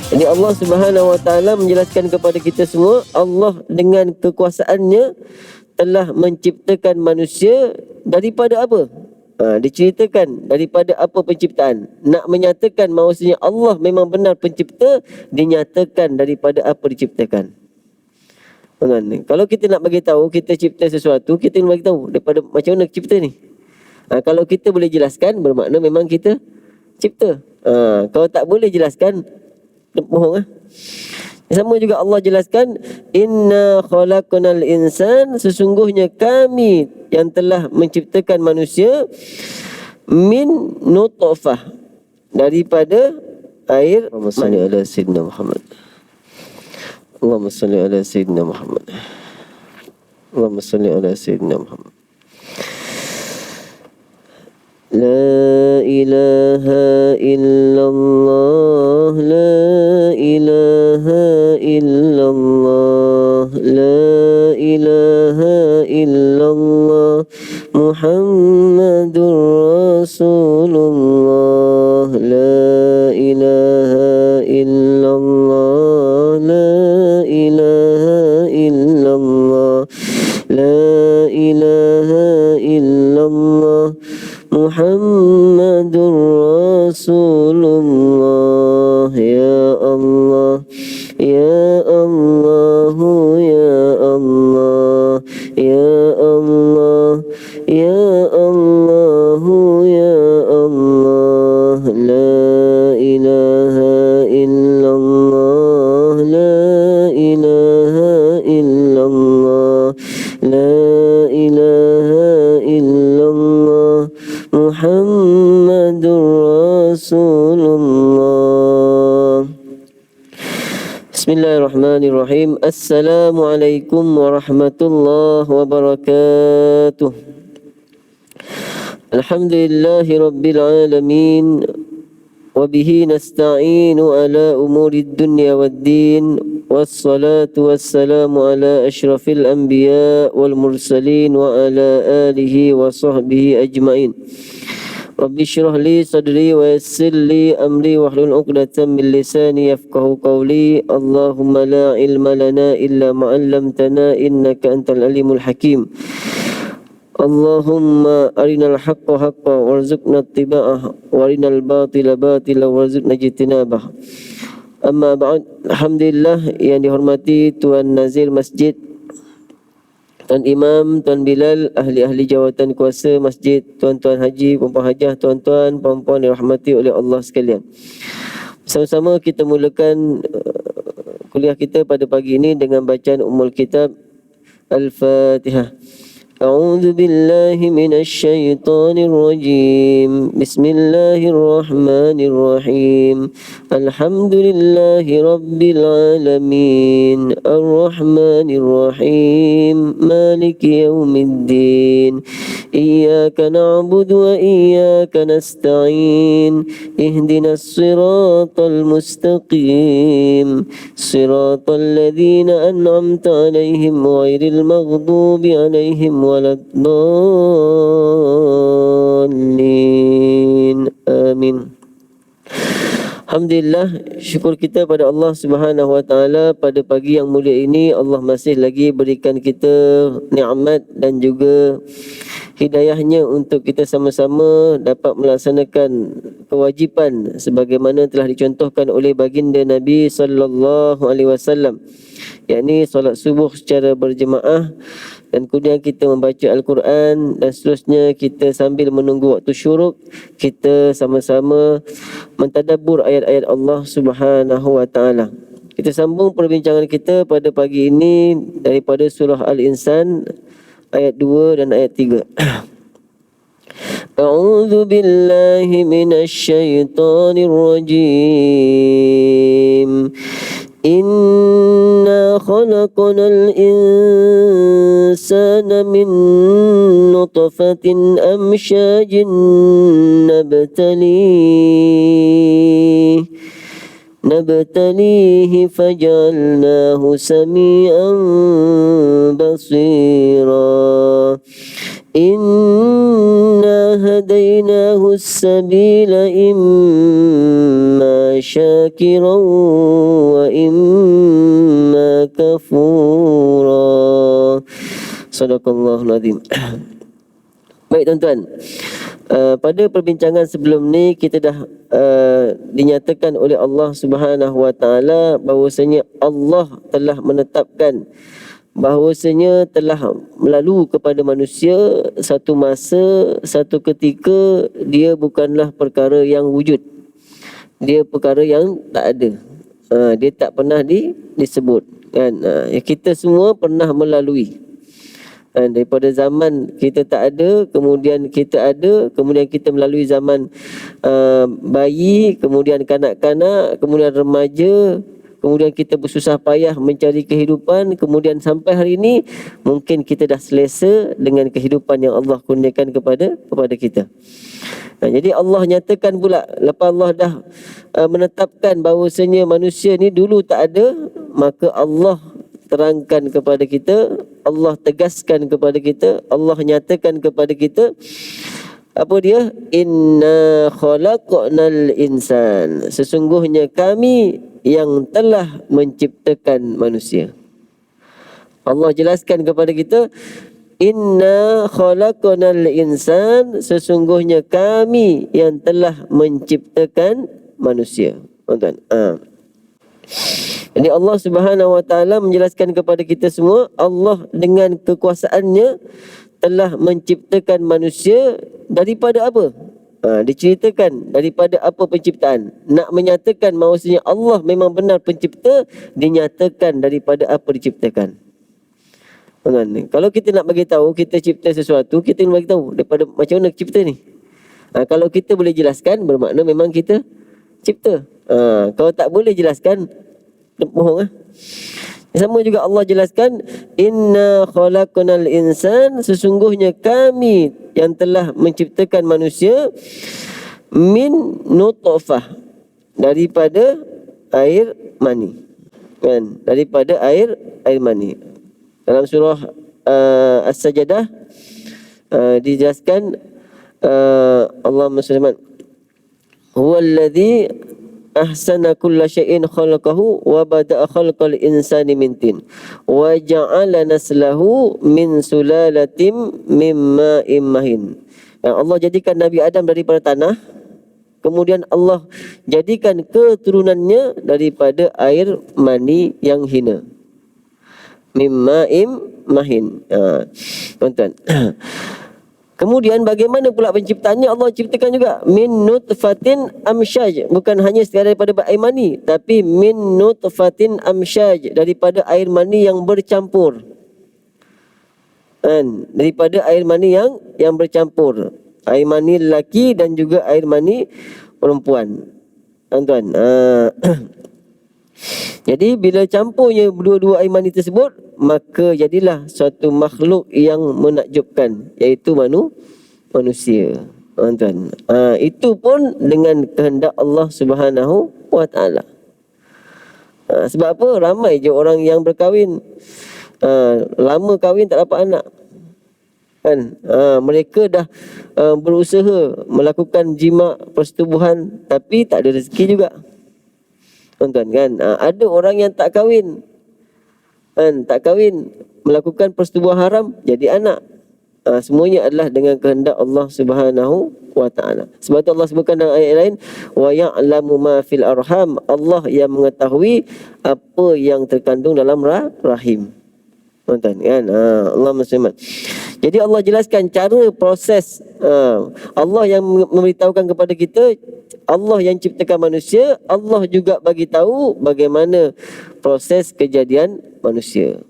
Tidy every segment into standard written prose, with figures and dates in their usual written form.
Jadi Allah Subhanahu Wa Taala menjelaskan kepada kita semua, Allah dengan kekuasaannya telah menciptakan manusia daripada apa? Diceritakan daripada apa penciptaan. Nak menyatakan bahawasanya Allah memang benar pencipta, dinyatakan daripada apa diciptakan. Kalau kita nak bagi tahu kita cipta sesuatu, kita nak bagi tahu daripada macam mana cipta ni. Kalau kita boleh jelaskan, bermakna memang kita cipta. Kalau tak boleh jelaskan, bohong lah. Sama juga Allah jelaskan, inna khalaqnal insan, sesungguhnya kami yang telah menciptakan manusia min nutfah, daripada air. Allahumma salli ala sayyidina Muhammad. Allahumma salli ala sayyidina Muhammad. Allahumma salli ala sayyidina Muhammad. La ilaha illallah, la ilaha illallah, la ilaha illallah, Muhammadur Rasulullah, la ilaha illallah, la ilaha illallah, la ilaha illallah, Muhammadur Rasulullah. Ya Allah, ya Allah, ya Allah, ya Allah, ya Allah, ya Allah, la ilaha illallah, la ilaha illallah, la ilaha illallah, Muhammadur Rasulullah. Bismillahirrahmanirrahim. Assalamualaikum warahmatullahi wabarakatuh. Alhamdulillahi rabbil alamin, wabihi nasta'inu ala umurid dunya waddin, wassalatu wassalamu ala ashrafil anbiya wal mursalin wa ala alihi wa sahbihi ajma'in. Rabbi syrah li sadri wa yassir li amri wahlul 'uqdatam min lisani yafqahu qawli. Allahumma la ilma lana illa ma 'allamtana innaka antal alimul hakim. Allahumma arinal haqqa haqqa warzuqna ittiba'ah, warinal batila batila warzuqna ijtinabah. Amma ba'd. Alhamdulillah yang dihormati Tuan Nazir Masjid, Tuan Imam, Tuan Bilal, ahli-ahli jawatan kuasa masjid, tuan-tuan haji, puan-puan hajah, tuan-tuan, puan-puan dirahmati oleh Allah sekalian. Sama-sama kita mulakan kuliah kita pada pagi ini dengan bacaan Ummul Kitab Al-Fatihah. A'udzu billahi minasy syaithanir rajim. Bismillahirrahmanirrahim. Alhamdulillahi rabbil alamin. Arrahmanir rahim. Maliki yaumiddin. Iyyaka na'budu wa iyyaka nasta'in. Ihdinas siratal mustaqim. Siratal ladzina an'amta 'alaihim ghairil maghdubi 'alaihim waladdallin. Amin. Alhamdulillah, syukur kita pada Allah Subhanahu Wa Taala pada pagi yang mulia ini. Allah masih lagi berikan kita nikmat dan juga hidayahnya untuk kita sama-sama dapat melaksanakan kewajipan sebagaimana telah dicontohkan oleh baginda Nabi sallallahu alaihi wasallam, yakni solat subuh secara berjemaah, dan kemudian kita membaca Al-Quran, dan seterusnya kita sambil menunggu waktu syuruk, kita sama-sama mentadabbur ayat-ayat Allah Subhanahu Wa Taala. Kita sambung perbincangan kita pada pagi ini daripada surah Al-Insan ayat 2 dan ayat 3. A'udzu billahi minasy syaithanir rajim. Inna khalaqnal insana min nutfatin amsyajin nabtalihi faj'alnahu sami'an basira. Inna hadainahu as-sabila imma syakiran wa imma kafura. Sadaqallahul azim. Baik tuan-tuan, pada perbincangan sebelum ni kita dah dinyatakan oleh Allah Subhanahu Wa Taala bahawasanya Allah telah menetapkan bahawasanya telah melalu kepada manusia satu masa, satu ketika dia bukanlah perkara yang wujud, dia perkara yang tak ada. Dia tak pernah disebut kan. Kita semua pernah melalui. Daripada zaman kita tak ada, kemudian kita ada, kemudian kita melalui zaman bayi, kemudian kanak-kanak, kemudian remaja, kemudian kita bersusah payah mencari kehidupan, kemudian sampai hari ini mungkin kita dah selesa dengan kehidupan yang Allah kurniakan kepada kita. Jadi Allah nyatakan pula, lepas Allah dah menetapkan bahawasanya manusia ni dulu tak ada, maka Allah terangkan kepada kita, Allah tegaskan kepada kita, Allah nyatakan kepada kita, apa dia? Inna khalaqnal insan, sesungguhnya kami yang telah menciptakan manusia. Allah jelaskan kepada kita, inna khalaqnal insan, sesungguhnya kami yang telah menciptakan manusia. Tuan-tuan, jadi Allah Subhanahu Wa Taala menjelaskan kepada kita semua, Allah dengan kekuasaannya telah menciptakan manusia daripada apa? Diceritakan daripada apa penciptaan. Nak menyatakan bahawasanya Allah memang benar pencipta, dinyatakan daripada apa diciptakan. Kalau kita nak bagi tahu kita cipta sesuatu, kita nak bagi tahu daripada macam mana cipta ni. Kalau kita boleh jelaskan, bermakna memang kita cipta. Kalau tak boleh jelaskan, bohong. Sama juga Allah jelaskan, inna khalaqnal insan, sesungguhnya kami yang telah menciptakan manusia min nutfah, daripada air mani. Kan? Daripada air mani. Dalam surah As-Sajdah dijelaskan, Allah berfirman, huwallazi ahsana kulla syai'in khalaqahu wa bada'a khalqal insani min tin wa ja'ala naslahu min sulalatin min ma'in mahin. Allah jadikan Nabi Adam daripada tanah, kemudian Allah jadikan keturunannya daripada air mani yang hina. Min ma'in mahin. Tuan-tuan, kemudian bagaimana pula penciptaannya? Allah ciptakan juga min nutfatin amsyaj, bukan hanya sekadar daripada air mani, tapi min nutfatin amsyaj, daripada air mani yang bercampur. Daripada air mani yang bercampur, air mani lelaki dan juga air mani perempuan. Tuan-tuan, jadi bila campurnya dua-dua air mani tersebut, maka jadilah suatu makhluk yang menakjubkan, iaitu manusia. Tuan-tuan, itu pun dengan kehendak Allah Subhanahu Wa Taala. Sebab apa? Ramai je orang yang berkahwin, lama kahwin tak dapat anak. Kan? Mereka dah berusaha melakukan jima persetubuhan, tapi tak ada rezeki juga. Tuan-tuan, kan? Ada orang yang tak kahwin, tak kahwin, melakukan persetubuhan haram, jadi anak. Semuanya adalah dengan kehendak Allah Subhanahu Wa Taala. Sebab itu Allah sebutkan dalam ayat lain, wa ya'lamu ma fil arham, Allah yang mengetahui apa yang terkandung dalam rahim. Tuan-tuan, kan? Allah berfirman. Jadi Allah jelaskan cara proses. Allah yang memberitahukan kepada kita, Allah yang ciptakan manusia, Allah juga bagi tahu bagaimana proses kejadian manusia.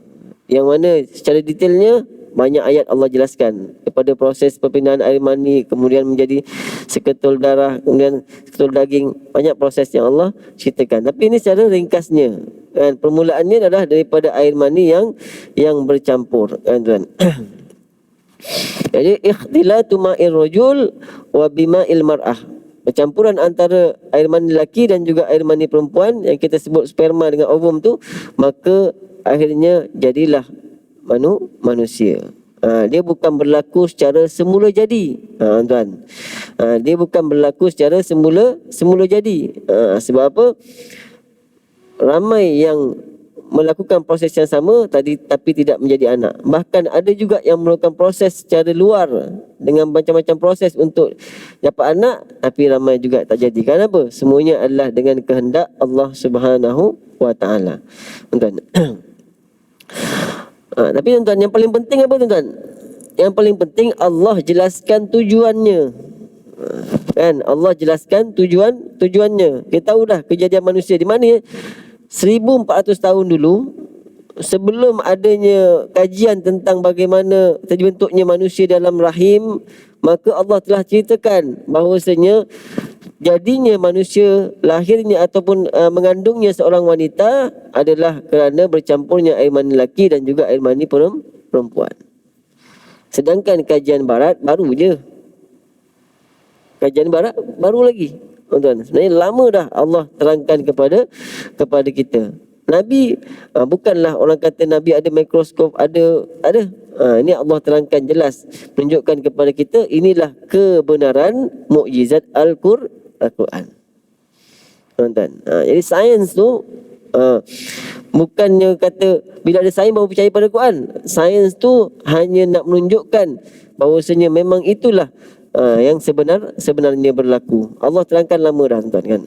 Yang mana secara detailnya banyak ayat Allah jelaskan, daripada proses perpindahan air mani, kemudian menjadi seketul darah, kemudian seketul daging. Banyak proses yang Allah ceritakan. Tapi ini secara ringkasnya, kan? Permulaannya adalah daripada air mani yang bercampur, kan tuan? Jadi ikhtilatu ma'ir rajul wa bima'il mar'ah, percampuran antara air mani lelaki dan juga air mani perempuan, yang kita sebut sperma dengan ovum tu, maka akhirnya jadilah manusia. Dia bukan berlaku secara semula jadi. Tuan. Dia bukan berlaku secara semula jadi. Sebab apa? Ramai yang melakukan proses yang sama tadi tapi tidak menjadi anak. Bahkan ada juga yang melakukan proses secara luar dengan macam-macam proses untuk dapat anak tapi ramai juga tak jadi. Kenapa? Semuanya adalah dengan kehendak Allah Subhanahu wa taala. Tuan. Tapi tuan-tuan, yang paling penting apa tuan-tuan? Yang paling penting Allah jelaskan tujuannya. Kan? Allah jelaskan tujuannya. Kita tahu dah kejadian manusia di mana 1400 tahun dulu, sebelum adanya kajian tentang bagaimana terbentuknya manusia dalam rahim, maka Allah telah ceritakan bahawasanya jadinya manusia, lahirnya ataupun mengandungnya seorang wanita adalah kerana bercampurnya air mani lelaki dan juga air mani perempuan. Sedangkan kajian barat baru je. Kajian barat baru lagi. Tuan, sebenarnya lama dah Allah terangkan kepada kita. Nabi bukanlah orang kata Nabi ada mikroskop, ada. Ini Allah terangkan jelas, menunjukkan kepada kita inilah kebenaran mukjizat Al-Quran. Tuan-tuan, jadi sains tu bukannya kata bila ada sains baru percaya pada Quran. Sains tu hanya nak menunjukkan bahawasanya memang itulah yang sebenarnya berlaku. Allah terangkan lama dah tuan kan.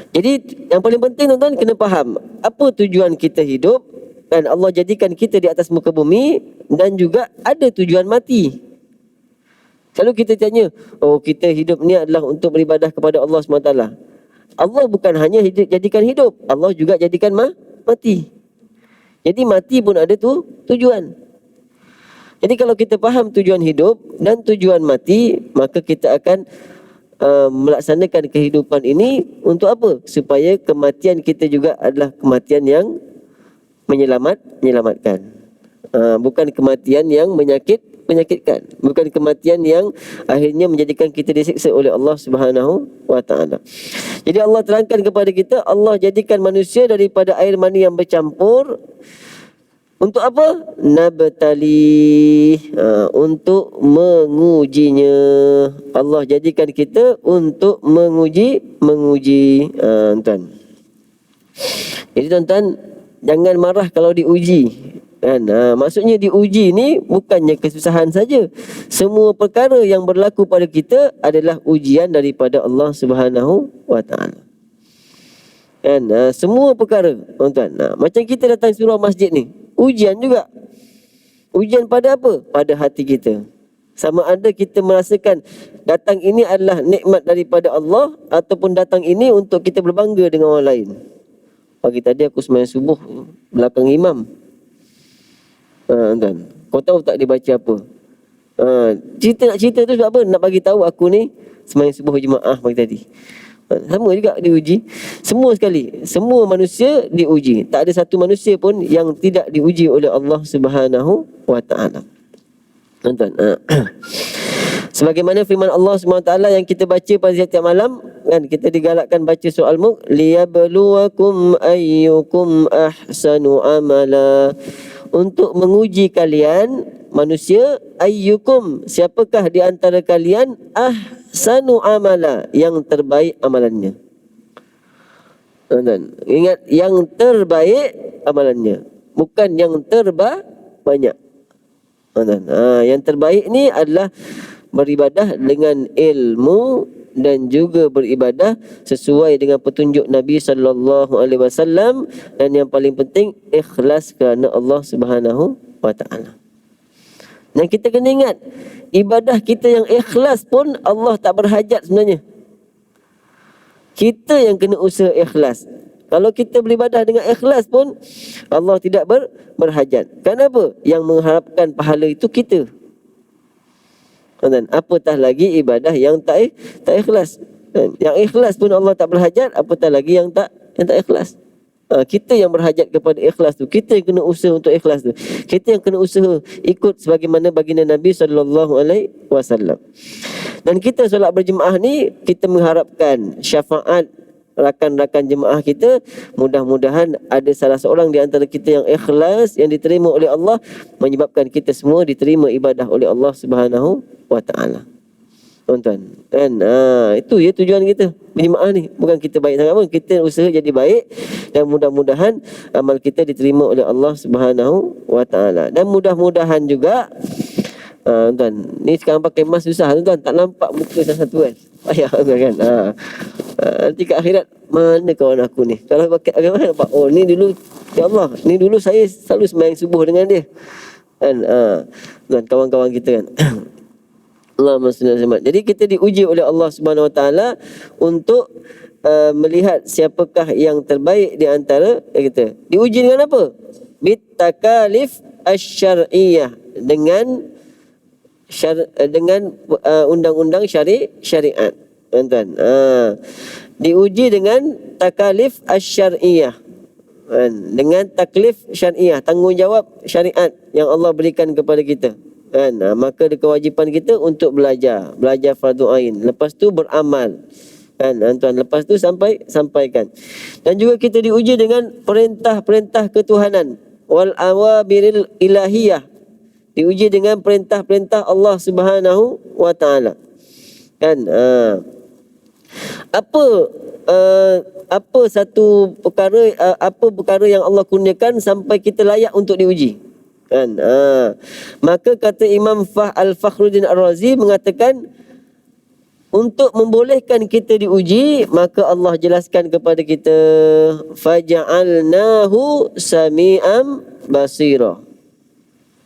Jadi yang paling penting tuan-tuan kena faham apa tujuan kita hidup. Kan Allah jadikan kita di atas muka bumi dan juga ada tujuan mati. Kalau kita tanya, kita hidup ni adalah untuk beribadah kepada Allah SWT. Allah bukan hanya jadikan hidup, Allah juga jadikan mati. Jadi mati pun ada tujuan. Jadi kalau kita faham tujuan hidup dan tujuan mati, maka kita akan melaksanakan kehidupan ini untuk apa? Supaya kematian kita juga adalah kematian yang menyelamatkan. Bukan kematian yang menyakitkan. Bukan kematian yang akhirnya menjadikan kita disiksa oleh Allah Subhanahu wa taala. Jadi Allah terangkan kepada kita, Allah jadikan manusia daripada air mani yang bercampur. Untuk apa? Nabtali, untuk mengujinya. Allah jadikan kita untuk menguji tuan. Jadi tuan-tuan, jangan marah kalau diuji. Kan? Maksudnya diuji ni bukannya kesusahan saja. Semua perkara yang berlaku pada kita adalah ujian daripada Allah Subhanahu wa taala. Kan? Semua perkara, tuan-tuan. Macam kita datang surau masjid ni, ujian juga. Ujian pada apa? Pada hati kita. Sama ada kita merasakan datang ini adalah nikmat daripada Allah ataupun datang ini untuk kita berbangga dengan orang lain. Pagi tadi aku sembahyang subuh belakang imam. Tuan, kau tahu tak dia baca apa? Nak cerita tu sebab apa? Nak bagi tahu aku ni sembahyang subuh jemaah pagi tadi. Sama juga diuji. Semua sekali, semua manusia diuji. Tak ada satu manusia pun yang tidak diuji oleh Allah Subhanahu wa taala. Tuan-tuan, sebagaimana firman Allah SWT yang kita baca pada setiap malam, kan, kita digalakkan baca surah Al-Mulk, liyabluwakum ayyukum ahsanu amala, untuk menguji kalian manusia, ayyukum, siapakah di antara kalian, ahsanu amala, yang terbaik amalannya. Ingat, yang terbaik amalannya, bukan yang banyak. Yang terbaik ni adalah beribadah dengan ilmu dan juga beribadah sesuai dengan petunjuk Nabi sallallahu alaihi wasallam, dan yang paling penting ikhlas kerana Allah Subhanahu wa taala. Dan kita kena ingat, ibadah kita yang ikhlas pun Allah tak berhajat sebenarnya. Kita yang kena usaha ikhlas. Kalau kita beribadah dengan ikhlas pun Allah tidak berhajat. Kenapa? Yang mengharapkan pahala itu kita. Dan apatah lagi ibadah yang tak ikhlas. Yang ikhlas pun Allah tak berhajat, apatah lagi yang tak ikhlas. Kita yang berhajat kepada ikhlas tu. Kita yang kena usaha untuk ikhlas tu. Kita yang kena usaha ikut sebagaimana baginda Nabi SAW. Dan kita solat berjemaah ni, kita mengharapkan syafaat rakan-rakan jemaah kita, mudah-mudahan ada salah seorang di antara kita yang ikhlas, yang diterima oleh Allah, menyebabkan kita semua diterima ibadah oleh Allah Subhanahu wa taala. Tuan-tuan, kan? Itu ya tujuan kita berjemaah ni. Bukan kita baik sangat pun, kita usaha jadi baik, dan mudah-mudahan amal kita diterima oleh Allah Subhanahu wa taala. Dan mudah-mudahan juga tuan, ni sekarang pakai mask susah tuan, tak nampak muka satu kan. Payah kan. Nanti kat akhirat, mana kawan aku ni? Kalau pakai agama nampak, oh ni dulu, ya Allah, ni dulu saya selalu sembahyang subuh dengan dia. Kan? Tuan, kawan-kawan kita kan. Allahumma salli alaihi wasallam. Jadi kita diuji oleh Allah Subhanahu wa taala untuk melihat siapakah yang terbaik di antara kita. Diuji dengan apa? Bitakalif asy-syar'iyyah, dengan undang-undang syariat. Tuan-tuan. Diuji dengan takalif asy-syar'iyyah. Dengan taklif syariah, tanggungjawab syariat yang Allah berikan kepada kita. Kan? Maka ada kewajipan kita untuk belajar fardu ain. Lepas tu beramal. Kan? Tuan, lepas tu sampaikan. Dan juga kita diuji dengan perintah-perintah ketuhanan. Wal awabiril ilahiyah. Diuji dengan perintah-perintah Allah Subhanahu wa taala. Kan? Apa satu perkara, apa perkara yang Allah kurniakan sampai kita layak untuk diuji? Kan? Maka kata Imam Al-Fakhruddin Ar-Razi mengatakan, untuk membolehkan kita diuji, maka Allah jelaskan kepada kita, faja'alnahu sami'an basira.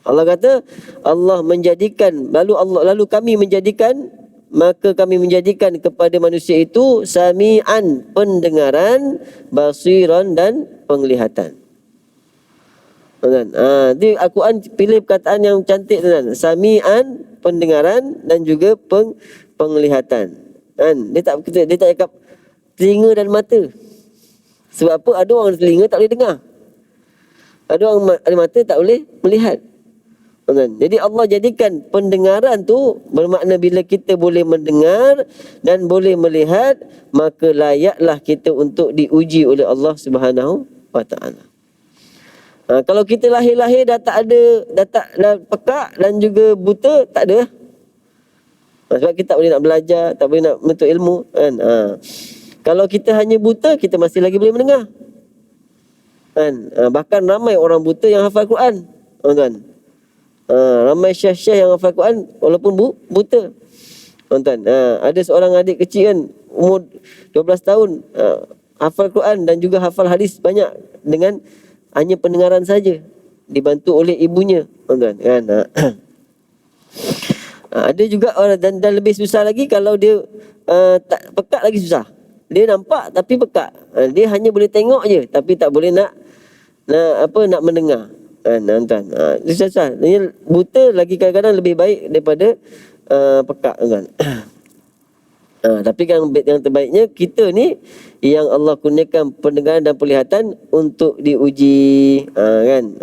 Allah kata, Allah menjadikan, lalu kami menjadikan, maka kami menjadikan kepada manusia itu sami'an, pendengaran, basiran, dan penglihatan. Di Al-Quran pilih perkataan yang cantik tuan. Sami'an, pendengaran, dan juga penglihatan. Kan? Dia tak cakap telinga dan mata. Sebab apa? Ada orang telinga tak boleh dengar. Ada orang ada mata tak boleh melihat. Kan? Jadi Allah jadikan pendengaran tu bermakna bila kita boleh mendengar dan boleh melihat, maka layaklah kita untuk diuji oleh Allah Subhanahu wa taala. Kalau kita lahir-lahir dah pekak dan juga buta, tak ada. Sebab kita tak boleh nak belajar, tak boleh nak menuntut ilmu. Kan? Kalau kita hanya buta, kita masih lagi boleh mendengar. Kan? Bahkan ramai orang buta yang hafal Quran. Tuan. Ramai syekh-syekh yang hafal Quran walaupun buta. Tuan. Ada seorang adik kecil kan, umur 12 tahun, hafal Quran dan juga hafal hadis banyak dengan hanya pendengaran saja, dibantu oleh ibunya. Tuan. Kan? Ada juga orang dan lebih susah lagi kalau dia tak pekak, lagi susah. Dia nampak tapi pekak. Dia hanya boleh tengok je tapi tak boleh nak mendengar. Tuan. Susah. Buta lagi kadang-kadang lebih baik daripada pekak, tuan. Tapi yang terbaiknya kita ni yang Allah kurniakan pendengaran dan penglihatan untuk diuji, kan?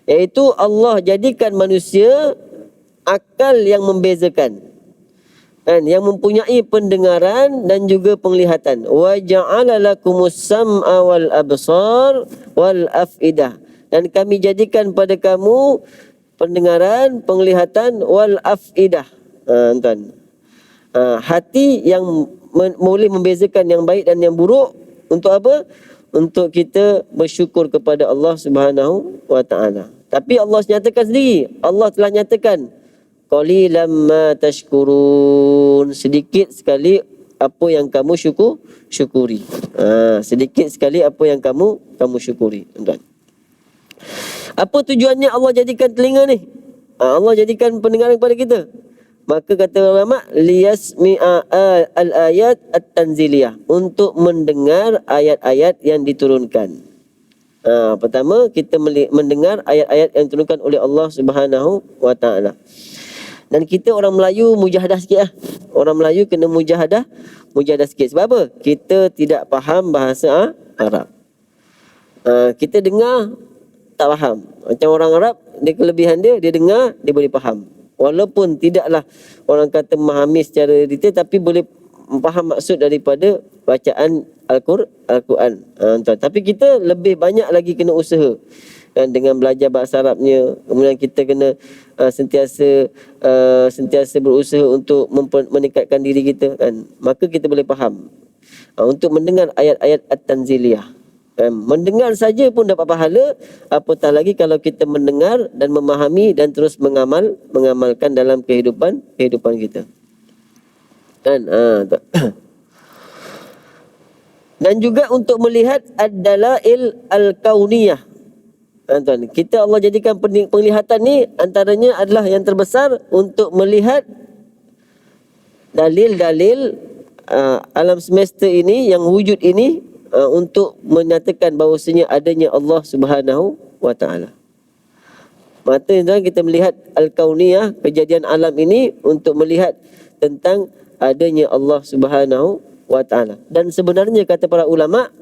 Iaitu Allah jadikan manusia akal yang membezakan, kan, yang mempunyai pendengaran dan juga penglihatan. Wa ja'ala lakumus sam'a wal absar wal afidah, dan kami jadikan pada kamu pendengaran, penglihatan, wal afidah, tuan. Hati yang boleh membezakan yang baik dan yang buruk. Untuk apa? Untuk kita bersyukur kepada Allah Subhanahu wa taala. Tapi Allah nyatakan sendiri, Allah telah nyatakan, qalilan ma tashkurun, sedikit sekali apa yang kamu syukuri. Sedikit sekali apa yang kamu syukuri, tuan. Apa tujuannya Allah jadikan telinga ni? Allah jadikan pendengaran kepada kita. Maka kata ulama, liyasmi'a al-ayat at-tanziliyah, untuk mendengar ayat-ayat yang diturunkan. Pertama, kita mendengar ayat-ayat yang diturunkan oleh Allah Subhanahu wa taala. Dan kita orang Melayu mujahadah sikit lah. Orang Melayu kena mujahadah sikit. Sebab apa? Kita tidak faham bahasa Arab. Kita dengar tak faham. Macam orang Arab, dia kelebihan dia dengar, dia boleh faham. Walaupun tidaklah orang kata memahami secara detail, tapi boleh faham maksud daripada bacaan Al-Quran. Tapi kita lebih banyak lagi kena usaha dengan belajar bahasa Arabnya. Kemudian kita kena sentiasa berusaha untuk meningkatkan diri kita kan. Maka kita boleh faham. Untuk mendengar ayat-ayat At-Tanziliyah. Mendengar saja pun dapat pahala, apatah lagi kalau kita mendengar dan memahami dan terus mengamalkan dalam kehidupan kita. Kan? Dan juga untuk melihat ad-dalail al-kauniyah. Tuan, kita Allah jadikan penglihatan ni antaranya adalah yang terbesar untuk melihat dalil-dalil alam semesta ini yang wujud ini, untuk menyatakan bahawasanya adanya Allah Subhanahu wa taala. Mata kita melihat al-kauniyah, kejadian alam ini untuk melihat tentang adanya Allah Subhanahu wa taala. Dan sebenarnya kata para ulama,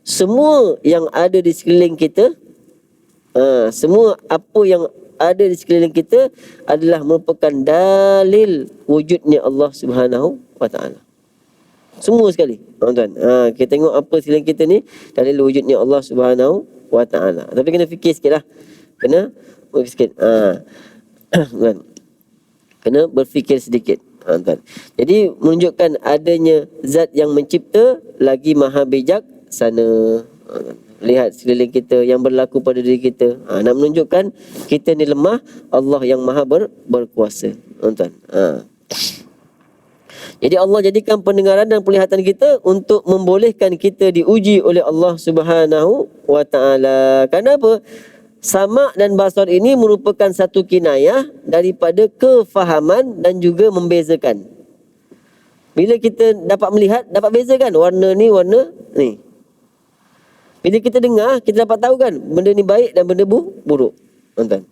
semua yang ada di sekeliling kita, semua apa yang ada di sekeliling kita adalah merupakan dalil wujudnya Allah Subhanahu wa taala. Semua sekali, tuan-tuan. Kita tengok apa sekeliling kita ni dalil wujudnya Allah Subhanahu wa taala. Tapi kena fikir sikitlah. Kena berfikir sikit. Kena berfikir sedikit, tuan. Jadi menunjukkan adanya zat yang mencipta lagi maha bijaksana. Lihat sekeliling kita yang berlaku pada diri kita. Nak menunjukkan kita ni lemah, Allah yang maha berkuasa, tuan. Jadi Allah jadikan pendengaran dan penglihatan kita untuk membolehkan kita diuji oleh Allah Subhanahu wa taala. Kenapa? Sama' dan basar ini merupakan satu kinayah daripada kefahaman dan juga membezakan. Bila kita dapat melihat, dapat bezakan warna ni, warna ni. Bila kita dengar, kita dapat tahu kan benda ni baik dan benda buruk. Tuan-tuan.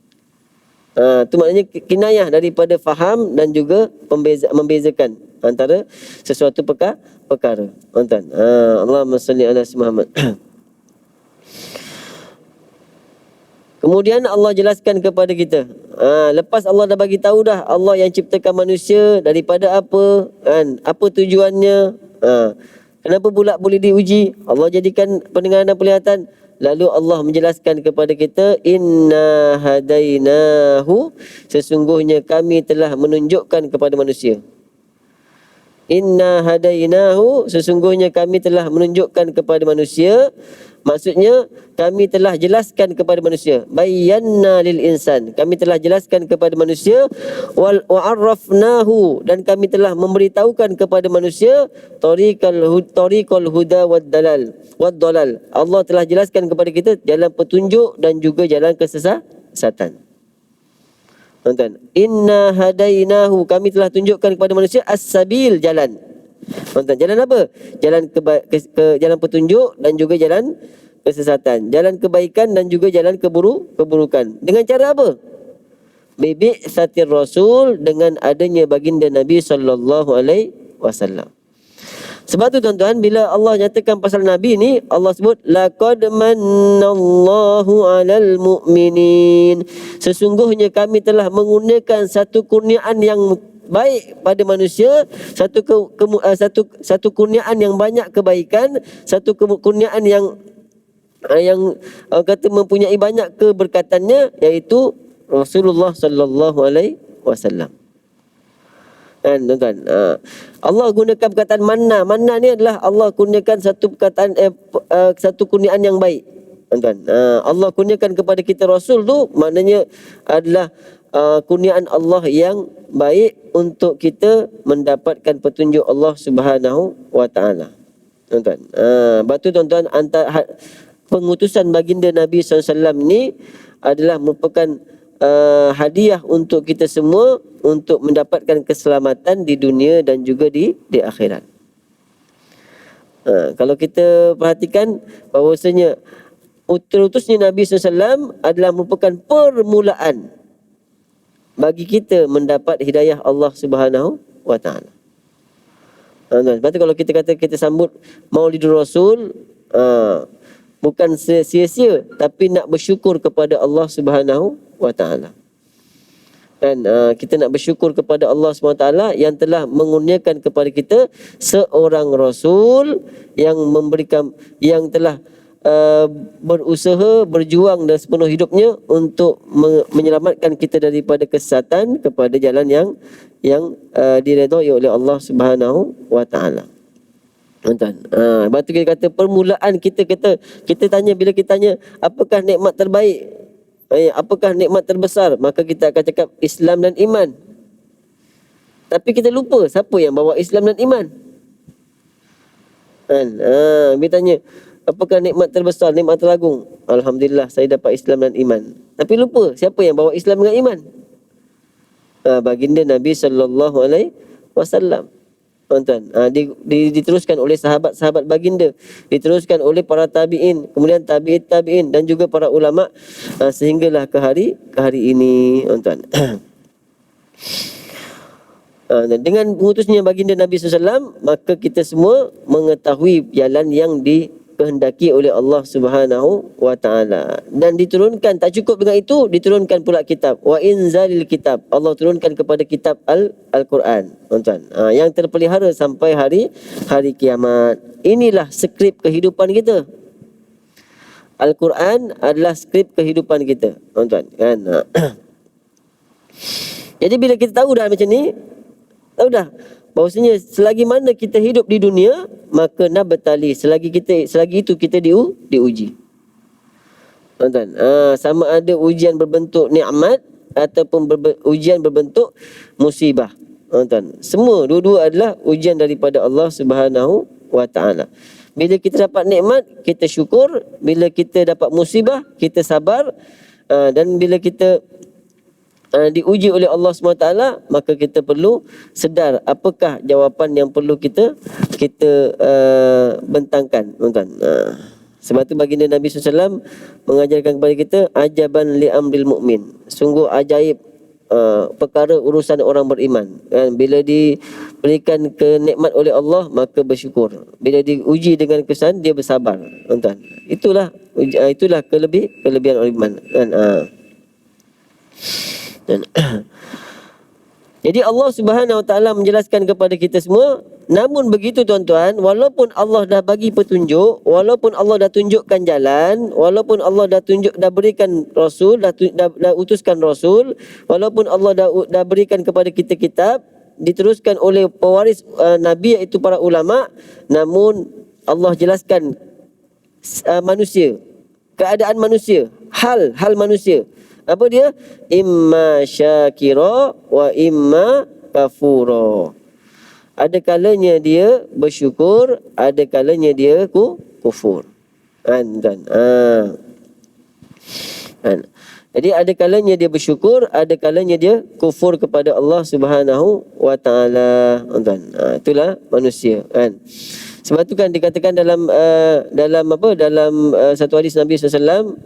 Itu maknanya kinayah daripada faham dan juga membezakan antara sesuatu perkara. Tuan-tuan. Allahumma salli ala Muhammad. Kemudian Allah jelaskan kepada kita. Lepas Allah dah bagi tahu dah Allah yang ciptakan manusia daripada apa, kan? Apa tujuannya? Kenapa pula boleh diuji? Allah jadikan pendengaran dan penglihatan. Lalu Allah menjelaskan kepada kita, inna hadainahu, sesungguhnya kami telah menunjukkan kepada manusia. Inna hadainahu, sesungguhnya kami telah menunjukkan kepada manusia. Maksudnya kami telah jelaskan kepada manusia. Bayyana lil insan, kami telah jelaskan kepada manusia. Wa'arrafnahu, dan kami telah memberitahukan kepada manusia tariqal huda wad dalal. Allah telah jelaskan kepada kita jalan petunjuk dan juga jalan kesesatan. Tuan-tuan, inna hadainahu, kami telah tunjukkan kepada manusia as-sabil, jalan. Tuan-tuan, jalan apa? Jalan jalan petunjuk dan juga jalan kesesatan. Jalan kebaikan dan juga jalan keburukan. Dengan cara apa? Bi'satir Rasul, dengan adanya baginda Nabi sallallahu alaihi wasallam. Sebab tu tuan-tuan, bila Allah nyatakan pasal Nabi ni, Allah sebut laqad mannallahu 'alal mu'minin. Sesungguhnya kami telah mengurniakan satu kurniaan yang baik pada manusia, satu kurniaan yang banyak kebaikan, satu kurniaan yang kata mempunyai banyak keberkatannya, iaitu Rasulullah sallallahu alaihi wasallam. Kan tuan-tuan, Allah gunakan perkataan manna. Manna ni adalah Allah kurniakan satu perkataan satu kurniaan yang baik, tuan-tuan. Allah kurniakan kepada kita Rasul tu, maknanya adalah kurniaan Allah yang baik untuk kita mendapatkan petunjuk Allah Subhanahu wa taala. Tuan-tuan, batu tuan-tuan, pengutusan baginda Nabi SAW ni adalah merupakan hadiah untuk kita semua untuk mendapatkan keselamatan di dunia dan juga di akhirat. Kalau kita perhatikan bahawasanya terutusnya Nabi SAW adalah merupakan permulaan bagi kita mendapat hidayah Allah Subhanahu wa taala. Sebab tu kalau kita kata kita sambut Maulidur Rasul, bukan sia-sia, tapi nak bersyukur kepada Allah Subhanahu wa taala. Dan kita nak bersyukur kepada Allah SWT yang telah mengurniakan kepada kita seorang Rasul yang memberikan, yang telah berusaha, berjuang dan sepenuh hidupnya untuk menyelamatkan kita daripada kesesatan kepada jalan yang diredai oleh Allah Subhanahu wa taala. Tuan-tuan, lepas tu kita kata permulaan kita tanya, bila kita tanya apakah nikmat terbaik, apakah nikmat terbesar, maka kita akan cakap Islam dan iman. Tapi kita lupa siapa yang bawa Islam dan iman. Kan? Bila tanya apakah nikmat terbesar, nikmat teragung, alhamdulillah saya dapat Islam dan iman. Tapi lupa siapa yang bawa Islam dengan iman. Baginda Nabi sallallahu alaihi wasallam. Tuan-tuan, diteruskan oleh sahabat-sahabat baginda, diteruskan oleh para tabi'in, kemudian tabi'in dan juga para ulama, sehinggalah ke hari ini, tuan-tuan. Dengan mengutusnya baginda Nabi SAW, maka kita semua mengetahui jalan yang dikehendaki oleh Allah Subhanahu wa taala. Dan diturunkan, tak cukup dengan itu, diturunkan pula kitab. Wa inzalil kitab. Allah turunkan kepada kitab Al-Quran, tuan-tuan. Yang terpelihara sampai hari kiamat. Inilah skrip kehidupan kita. Al-Quran adalah skrip kehidupan kita, tuan-tuan. Kan? Jadi bila kita tahu dah macam ni, tahu dah bahawasanya selagi mana kita hidup di dunia, maka nabtali, selagi itu kita diuji. Tuan-tuan, sama ada ujian berbentuk nikmat ataupun ujian berbentuk musibah. Tuan-tuan, semua dua-dua adalah ujian daripada Allah Subhanahu wa taala. Bila kita dapat nikmat, kita syukur. Bila kita dapat musibah, kita sabar. Dan bila kita diuji oleh Allah SWT, maka kita perlu sedar apakah jawapan yang perlu kita bentangkan, tuan-tuan. Sebab tu baginda Nabi SAW mengajarkan kepada kita, ajaban li amril mu'min, sungguh ajaib perkara urusan orang beriman. Kan? Bila diberikan kenikmat oleh Allah, maka bersyukur. Bila diuji dengan kesan, dia bersabar, tuan-tuan. Itulah kelebihan orang beriman. Kan? Jadi Allah Subhanahu wa taala menjelaskan kepada kita semua. Namun begitu, tuan-tuan, walaupun Allah dah bagi petunjuk, walaupun Allah dah tunjukkan jalan, walaupun Allah dah berikan rasul, dah utuskan rasul, walaupun Allah dah berikan kepada kita kitab, diteruskan oleh pewaris nabi iaitu para ulama, namun Allah jelaskan manusia, keadaan manusia, hal manusia. Apa dia? Imma syakira wa imma kafura. Ada kalanya dia bersyukur, ada kalanya dia kufur. Kan? Jadi ada kalanya dia bersyukur, ada kalanya dia kufur kepada Allah Subhanahu wa taala. Itulah manusia, kan. Sebab tu kan dikatakan dalam satu hadis Nabi SAW,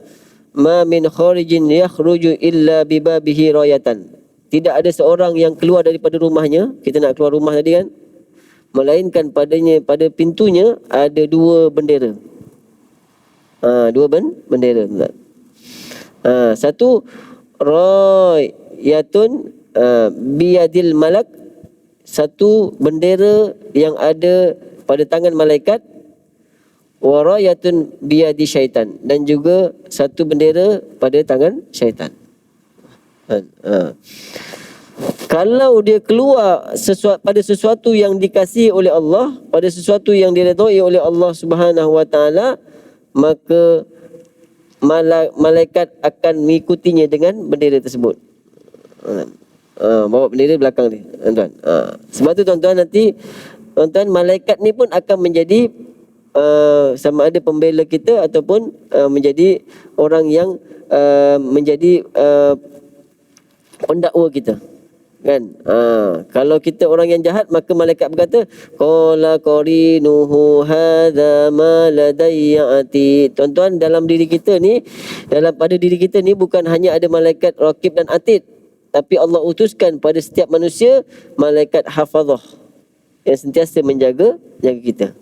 ma min kharijin yakhruju illa bibabihi rayatan. Tidak ada seorang yang keluar daripada rumahnya, kita nak keluar rumah tadi kan, melainkan pada pintunya ada dua bendera. Dua bendera. Satu rayatun biyadil malak, satu bendera yang ada pada tangan malaikat, wa rayatun biyadi syaitan, dan juga satu bendera pada tangan syaitan. Kalau dia keluar pada sesuatu yang dikasihi oleh Allah, pada sesuatu yang diredai oleh Allah Subhanahu wa taala, maka malaikat akan mengikutinya dengan bendera tersebut. Bawa bendera belakang ni, tuan-tuan. Sebab tu, tuan-tuan, nanti tuan-tuan, malaikat ni pun akan menjadi sama ada pembela kita ataupun menjadi orang yang menjadi pendakwa kita, kan. Kalau kita orang yang jahat, maka malaikat berkata, qala qarinuhu hadza ma ladayya atid. Tuan-tuan, dalam diri kita ni, pada diri kita ni bukan hanya ada malaikat raqib dan atid, tapi Allah utuskan pada setiap manusia malaikat hafazah yang sentiasa menjaga kita.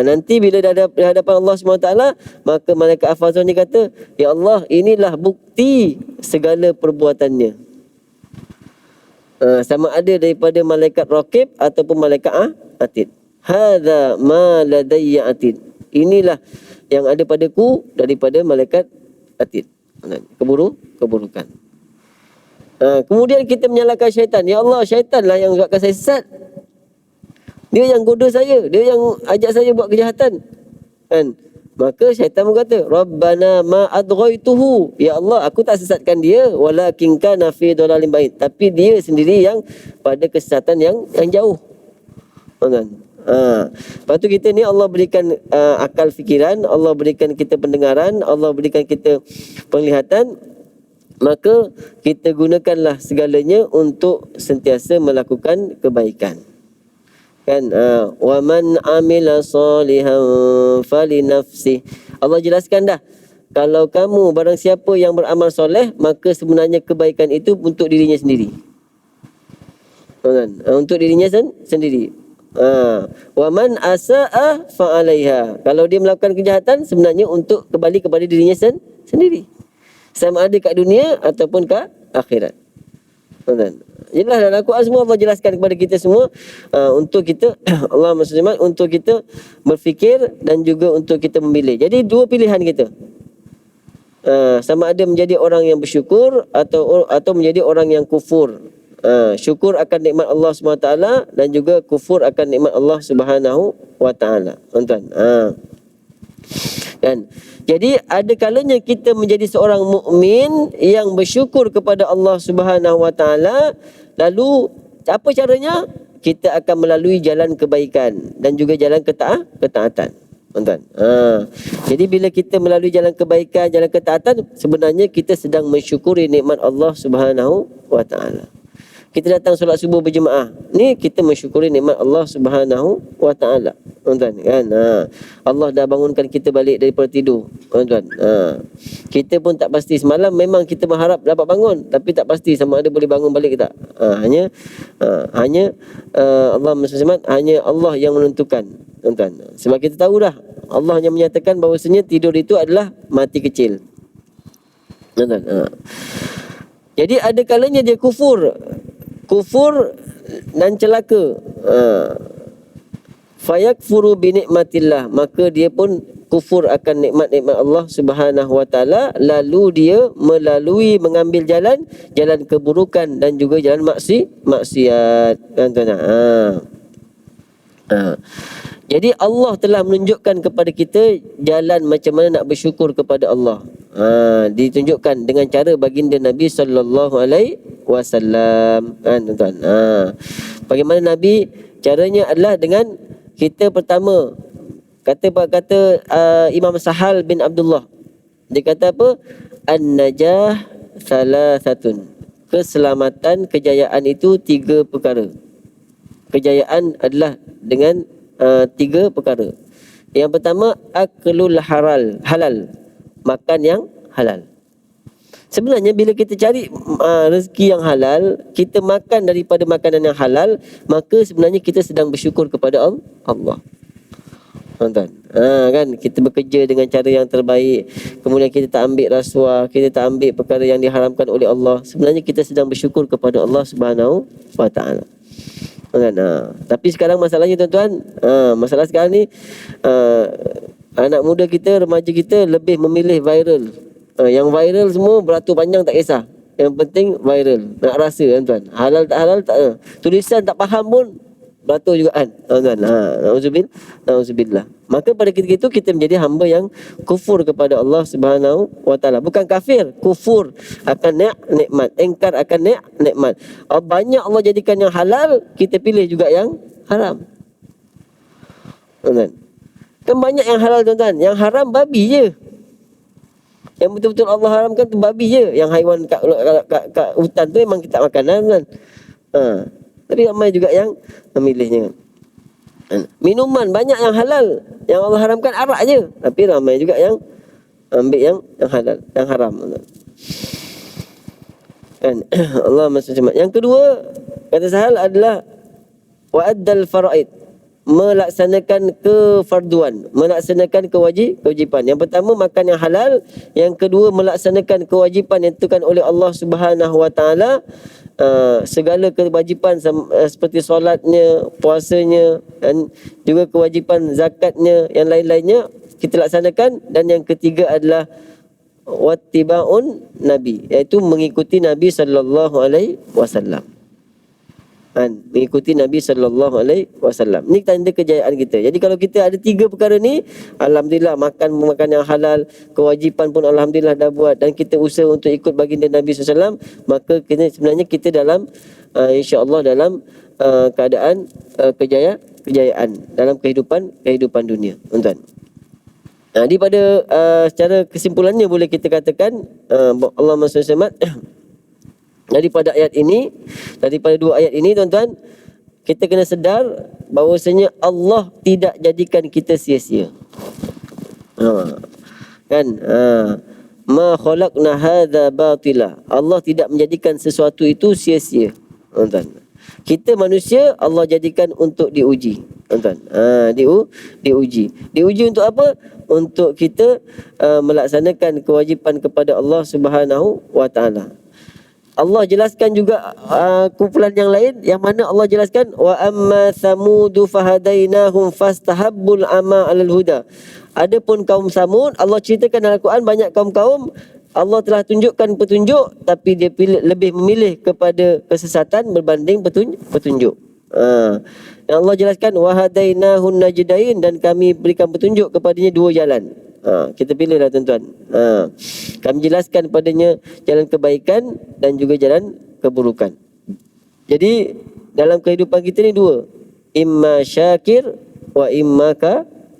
Nanti bila dah ada di hadapan Allah SWT, maka malaikat hafazah ni kata, ya Allah, inilah bukti segala perbuatannya. Sama ada daripada malaikat raqib ataupun malaikat atid. Hadza ma ladayya atid. Inilah yang ada padaku daripada malaikat atid. Keburukan. Kemudian kita menyalahkan syaitan. Ya Allah, syaitanlah yang buatkan saya sesat. Dia yang goda saya, dia yang ajak saya buat kejahatan. Kan? Maka syaitan berkata, Rabbana ma adghaituhu. Ya Allah, aku tak sesatkan dia, walakin kana fi dhalalin ba'id. Tapi dia sendiri yang pada kesesatan yang jauh. Kan? Lepas tu kita ni Allah berikan akal fikiran, Allah berikan kita pendengaran, Allah berikan kita penglihatan. Maka kita gunakanlah segalanya untuk sentiasa melakukan kebaikan. Kan, wa man amila salihan falinafsih. Allah jelaskan dah, kalau kamu barang siapa yang beramal soleh, maka sebenarnya kebaikan itu untuk dirinya sendiri. Kan? Untuk dirinya sendiri. Wa man asaa fa alaiha. Kalau dia melakukan kejahatan, sebenarnya untuk kembali kepada dirinya sendiri. Sama ada kat dunia ataupun kat akhirat. Kan? Jelas dalam Al-Quran semua Allah jelaskan kepada kita semua, untuk kita Allah maksudnya untuk kita berfikir dan juga untuk kita memilih. Jadi dua pilihan kita. Sama ada menjadi orang yang bersyukur atau menjadi orang yang kufur. Syukur akan nikmat Allah SWT dan juga kufur akan nikmat Allah Subhanahu wa taala. Tuan-tuan. Kan? Jadi ada kalanya kita menjadi seorang mukmin yang bersyukur kepada Allah Subhanahu wa taala. Lalu apa caranya? Kita akan melalui jalan kebaikan dan juga jalan ketaatan. Tuan-tuan. Jadi bila kita melalui jalan kebaikan, jalan ketaatan, sebenarnya kita sedang mensyukuri nikmat Allah Subhanahu wa taala. Kita datang solat subuh berjemaah, ni kita mensyukuri nikmat Allah Subhanahu wa taala. Tuan-tuan, kan? Allah dah bangunkan kita balik daripada tidur. Tuan-tuan. Kita pun tak pasti, semalam memang kita berharap dapat bangun, tapi tak pasti sama ada boleh bangun balik ke tak. Hanya Allah SWT, hanya Allah yang menentukan. Tuan-tuan. Sebab kita tahu dah, Allah yang menyatakan bahawasanya tidur itu adalah mati kecil. Tuan-tuan. Jadi ada kalanya dia kufur dan celaka. Fayakfuru bi nikmatillah, maka dia pun kufur akan nikmat-nikmat Allah Subhanahu wa taala, lalu dia melalui mengambil jalan keburukan dan juga jalan maksiat. Tuan-tuan. Jadi Allah telah menunjukkan kepada kita jalan macam mana nak bersyukur kepada Allah. Ditunjukkan dengan cara baginda Nabi sallallahu alaihi wasallam. Tuan-tuan. Bagaimana Nabi caranya adalah dengan kita pertama kata Imam Sahal bin Abdullah. Dia kata apa? An-najah salasatun. Keselamatan, kejayaan itu 3 perkara. Kejayaan adalah dengan 3 perkara. Yang pertama, aklul halal, makan yang halal. Sebenarnya bila kita cari rezeki yang halal, kita makan daripada makanan yang halal, maka sebenarnya kita sedang bersyukur kepada Allah. Tuan-tuan. Kan, kita bekerja dengan cara yang terbaik, kemudian kita tak ambil rasuah, kita tak ambil perkara yang diharamkan oleh Allah. Sebenarnya kita sedang bersyukur kepada Allah Subhanahu wa taala. Kan? Tapi sekarang masalahnya tuan-tuan, masalah sekarang ni anak muda kita, remaja kita lebih memilih viral. Yang viral semua beratur panjang tak kisah. Yang penting viral, nak rasa tuan-tuan. Halal tak halal tak, tulisan tak faham pun beratur juga kan. Nauzubillah. Maka pada ketika itu kita menjadi hamba yang kufur kepada Allah Subhanahu wa taala. Bukan kafir, kufur akan nikmat, engkar akan nikmat. Banyak Allah jadikan yang halal, kita pilih juga yang haram. Tuan-tuan. Kan banyak yang halal tuan-tuan, yang haram babi je. Yang betul-betul Allah haramkan tu babi je. Yang haiwan kat hutan tu memang kita makan tuan-tuan. Tapi ramai juga yang memilihnya. Minuman banyak yang halal, yang Allah haramkan arak je. Tapi ramai juga yang ambil yang halal, yang haram. Kan? Allah macam. Yang kedua, kata Sahal adalah wa'addal faraid, melaksanakan kefarduan, melaksanakan kewajipan. Yang pertama makan yang halal, yang kedua melaksanakan kewajipan yang ditentukan oleh Allah Subhanahu wa taala. segala kewajipan seperti solatnya, puasanya, dan juga kewajipan zakatnya, yang lain-lainnya kita laksanakan. Dan yang ketiga adalah wattiba'un nabi, iaitu mengikuti Nabi sallallahu alaihi wasallam. Mengikuti Nabi sallallahu alaihi wasallam. Ini tanda kejayaan kita. Jadi kalau kita ada 3 perkara ni, alhamdulillah, makan yang halal, kewajipan pun alhamdulillah dah buat, dan kita usaha untuk ikut baginda Nabi SAW, maka sebenarnya kita dalam insya-Allah dalam keadaan kejayaan dalam kehidupan dunia, tuan-tuan. Jadi pada secara kesimpulannya boleh kita katakan Allahumma salli alaihi wasallam. Daripada daripada 2 ayat ini, tuan-tuan, kita kena sedar bahawasanya Allah tidak jadikan kita sia-sia. Ma khalaqna hadza batila. Allah tidak menjadikan sesuatu itu sia-sia, tuan-tuan. Kita manusia Allah jadikan untuk diuji, tuan-tuan. Diuji untuk apa? Untuk kita melaksanakan kewajipan kepada Allah Subhanahu wa taala. Allah jelaskan juga kumpulan yang lain, yang mana Allah jelaskan wa amma samudu fahadainahum fastahabbul ama 'alal huda. Adapun kaum Samud, Allah ceritakan dalam Al-Quran, banyak kaum-kaum Allah telah tunjukkan petunjuk, tapi dia lebih memilih kepada kesesatan berbanding petunjuk. Yang Allah jelaskan wa hadainahun najdain, dan kami berikan petunjuk kepadanya 2 jalan. Kita pilihlah, tuan-tuan. Kami jelaskan padanya jalan kebaikan dan juga jalan keburukan. Jadi dalam kehidupan kita ni 2, imma syakir wa imma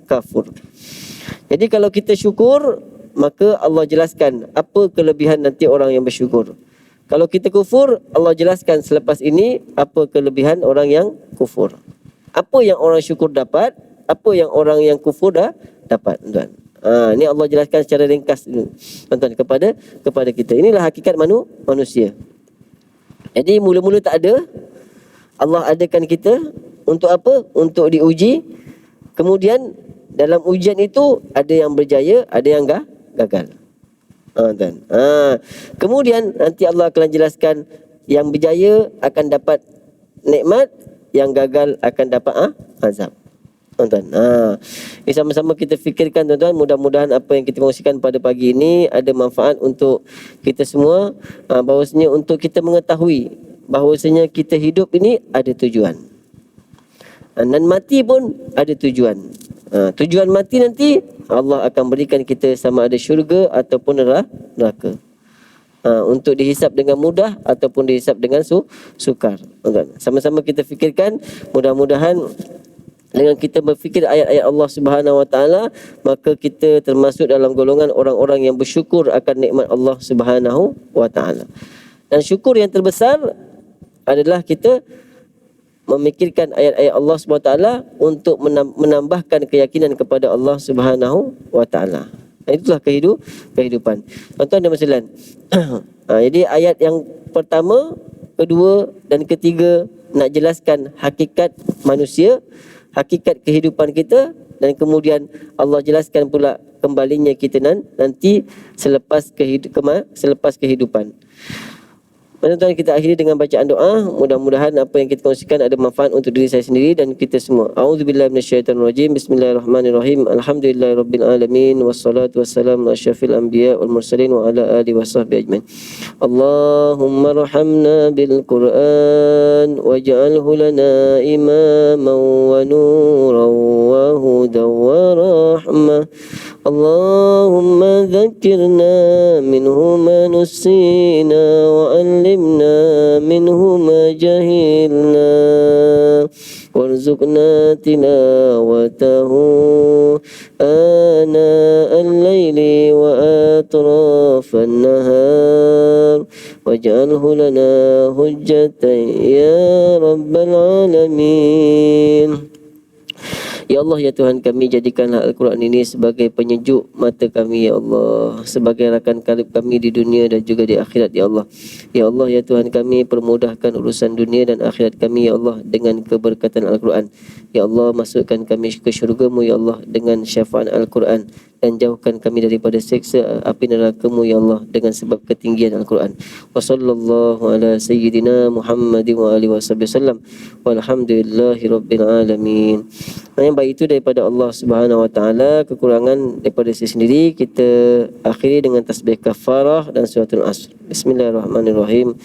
kafur. Jadi kalau kita syukur, maka Allah jelaskan apa kelebihan nanti orang yang bersyukur. Kalau kita kufur, Allah jelaskan selepas ini apa kelebihan orang yang kufur. Apa yang orang syukur dapat, apa yang orang yang kufur dah dapat, tuan-tuan. Ini Allah jelaskan secara ringkas dulu, tuan-tuan, kepada kita. Inilah hakikat manusia. Jadi mula-mula tak ada, Allah adakan kita untuk apa? Untuk diuji. Kemudian dalam ujian itu ada yang berjaya, ada yang gagal. Tuan. Kemudian nanti Allah akan jelaskan, yang berjaya akan dapat nikmat, yang gagal akan dapat azab. Tuan-tuan, ini sama-sama kita fikirkan, tuan-tuan. Mudah-mudahan apa yang kita kongsikan pada pagi ini ada manfaat untuk kita semua, bahawasanya untuk kita mengetahui bahawasanya kita hidup ini ada tujuan, dan mati pun ada tujuan. Tujuan mati nanti Allah akan berikan kita sama ada syurga ataupun neraka, untuk dihisap dengan mudah ataupun dihisap dengan sukar. Sama-sama kita fikirkan. Mudah-mudahan dengan kita berfikir ayat-ayat Allah Subhanahu wa taala, maka kita termasuk dalam golongan orang-orang yang bersyukur akan nikmat Allah Subhanahu wa taala. Dan syukur yang terbesar adalah kita memikirkan ayat-ayat Allah Subhanahu wa taala untuk menambahkan keyakinan kepada Allah Subhanahu wa taala. Itulah kehidupan. Tuan-tuan dan puan-puan. Jadi ayat yang pertama, kedua dan ketiga nak jelaskan hakikat manusia, hakikat kehidupan kita, dan kemudian Allah jelaskan pula kembalinya kita nanti selepas kehidupan. Tuan-tuan, kita akhiri dengan bacaan doa. Mudah-mudahan apa yang kita kongsikan ada manfaat untuk diri saya sendiri dan kita semua. A'udzubillahi minasyaitonirrajim. Bismillahirrahmanirrahim. Alhamdulillahirabbil alamin, wassalatu wassalamu ala asyrafil anbiya wal mursalin wa ala alihi washabbihi ajmain. Allahumma arhamna bil Qur'an waj'alhu lana imaman wa nuran wa hudan wa rahmah. Allahumma dhakkirna minhu ma nusina wa علمنا منه ما جهلنا وارزقنا تلاوته آناء الليل وأطراف النهار واجعله لنا حجة يا رب العالمين. Ya Allah, ya Tuhan kami, jadikanlah Al-Quran ini sebagai penyejuk mata kami, ya Allah, sebagai rakan karib kami di dunia dan juga di akhirat, ya Allah. Ya Allah, ya Tuhan kami, permudahkan urusan dunia dan akhirat kami, ya Allah, dengan keberkatan Al-Quran. Ya Allah, masukkan kami ke syurga-Mu, ya Allah, dengan syafaat Al-Quran. dan jauhkan kami daripada siksa api neraka-Mu ya Allah dengan sebab ketinggian Al-Quran. Wa sallallahu ala sayyidina Muhammadin wa alihi wasallam. Walhamdulillahi rabbil alamin. Yang baik itu daripada Allah Subhanahu wa taala, kekurangan daripada saya sendiri kita akhiri dengan tasbih kafarah dan suratul Asr. Bismillahirrahmanirrahim.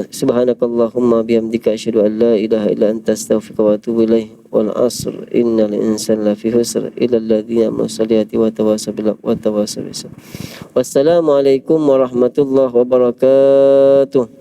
Subhanakallahumma bihamdika asyhadu an la ilaha illa anta astaghfiruka wa atubu ilaik. Wal 'asr innal insana lafi khusr illa alladziina amanu salihati wa tawassaw bil haqqi wa tawassaw bis sabr. Wassalamualaikum warahmatullahi wabarakatuh.